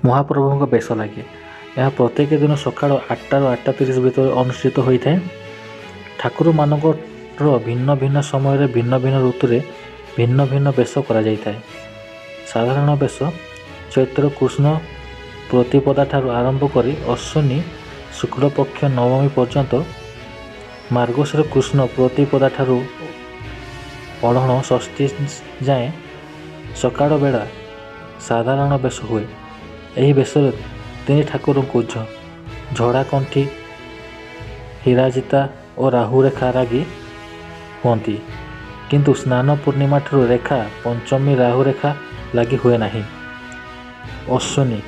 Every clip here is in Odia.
ମହାପ୍ରଭୁଙ୍କ ବେଶ ଲାଗେ। ଏହା ପ୍ରତ୍ୟେକ ଦିନ ସକାଳ 8ଟାରୁ 8:30 ଭିତରେ ଅନୁଷ୍ଠିତ ହୋଇଥାଏ। ଠାକୁରମାନଙ୍କର ଭିନ୍ନ ଭିନ୍ନ ସମୟରେ ଭିନ୍ନ ଭିନ୍ନ ଋତୁରେ ଭିନ୍ନ ଭିନ୍ନ ବେଶ କରାଯାଇଥାଏ। ସାଧାରଣ ବେଶ ଚୈତ୍ର କୃଷ୍ଣ ପ୍ରତିପଦାଠାରୁ ଆରମ୍ଭ କରି ଅଶ୍ୱିନୀ ଶୁକ୍ଳପକ୍ଷ ନବମୀ ପର୍ଯ୍ୟନ୍ତ, ମାର୍ଗଶୀର କୃଷ୍ଣ ପ୍ରତିପଦାଠାରୁ ଅଢ଼ଣ ଷଷ୍ଠୀ ଯାଏଁ ସକାଳ ବେଳା ସାଧାରଣ ବେଶ ହୁଏ। ଏହି ବେଶରେ ତିନି ଠାକୁରଙ୍କୁ ଝଡ଼ାକଣ୍ଠି, ହୀରାଜିତା ଓ ରାହୁରେଖା ଲାଗି ହୁଅନ୍ତି, କିନ୍ତୁ ସ୍ନାନ ପୂର୍ଣ୍ଣିମାଠାରୁ ରେଖା ପଞ୍ଚମୀ ରାହୁରେଖା ଲାଗି ହୁଏ ନାହିଁ। ଅଶ୍ୱିନୀ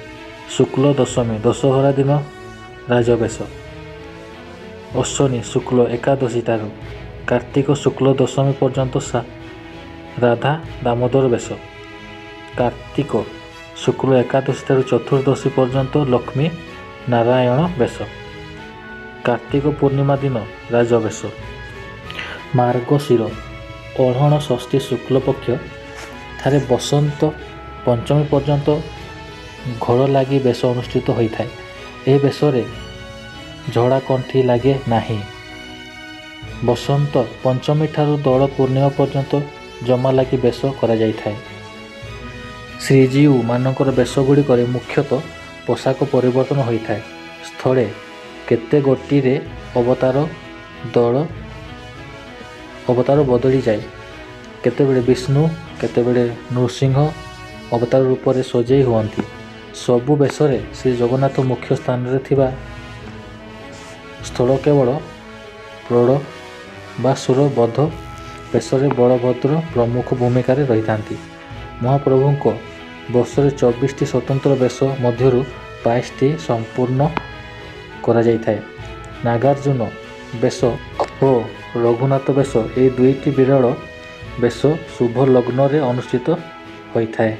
ଶୁକ୍ଳ ଦଶମୀ ଦଶହରା ଦିନ ରାଜବେଶ। ଅଶ୍ୱିନୀ ଶୁକ୍ଳ ଏକାଦଶୀଠାରୁ କାର୍ତ୍ତିକ ଶୁକ୍ଳ ଦଶମୀ ପର୍ଯ୍ୟନ୍ତ ରାଧା ଦାମୋଦର ବେଶ। କାର୍ତ୍ତିକ ଶୁକ୍ଳ ଏକାଦଶୀଠାରୁ ଚତୁର୍ଦ୍ଦଶୀ ପର୍ଯ୍ୟନ୍ତ ଲକ୍ଷ୍ମୀ ନାରାୟଣ ବେଶ। କାର୍ତ୍ତିକ ପୂର୍ଣ୍ଣିମା ଦିନ ରାଜବେଶ। ମାର୍ଗଶୀର ଅଢ଼ଣ ଷଷ୍ଠୀ ଶୁକ୍ଳପକ୍ଷ ଠାରେ ବସନ୍ତ ପଞ୍ଚମୀ ପର୍ଯ୍ୟନ୍ତ ଘୋଡ଼ ଲାଗି ବେଶ ଅନୁଷ୍ଠିତ ହୋଇଥାଏ। ଏହି ବେଶରେ ଝଡ଼ାକଣ୍ଠି ଲାଗେ ନାହିଁ। ବସନ୍ତ ପଞ୍ଚମୀ ଠାରୁ ଦୋଳ ପୂର୍ଣ୍ଣିମା ପର୍ଯ୍ୟନ୍ତ ଜମା ଲାଗି ବେଶ କରାଯାଇଥାଏ। ଶ୍ରୀଜୀଉ ମାନଙ୍କର ବେଶ ଗୁଡ଼ିକରେ ମୁଖ୍ୟତଃ ପୋଷାକ ପରିବର୍ତ୍ତନ ହୋଇଥାଏ। ସ୍ଥଳେ କେତେ ଗୋଟିରେ ଅବତାର ବଦଳିଯାଏ। କେତେବେଳେ ବିଷ୍ଣୁ, କେତେବେଳେ ନୃସିଂହ ଅବତାର ରୂପରେ ସଜେଇ ହୁଅନ୍ତି। ସବୁ ବେଶରେ ଶ୍ରୀ ଜଗନ୍ନାଥ ମୁଖ୍ୟ ସ୍ଥାନରେ ଥିବା ସ୍ଥଳ କେବଳ ପ୍ରୋଢ଼ ବା ସୁର ବଧ ବେଶରେ ବଳଭଦ୍ର ପ୍ରମୁଖ ଭୂମିକାରେ ରହିଥାନ୍ତି। ମହାପ୍ରଭୁଙ୍କ ବର୍ଷରେ 24ଟି ସ୍ୱତନ୍ତ୍ର ବେଶ ମଧ୍ୟରୁ 22ଟି ସମ୍ପୂର୍ଣ୍ଣ କରାଯାଇଥାଏ। ନାଗାର୍ଜୁନ ବେଶ ଓ ରଘୁନାଥ ବେଶ, ଏହି ଦୁଇଟି ବିରଳ ବେଶ ଶୁଭ ଲଗ୍ନରେ ଅନୁଷ୍ଠିତ ହୋଇଥାଏ।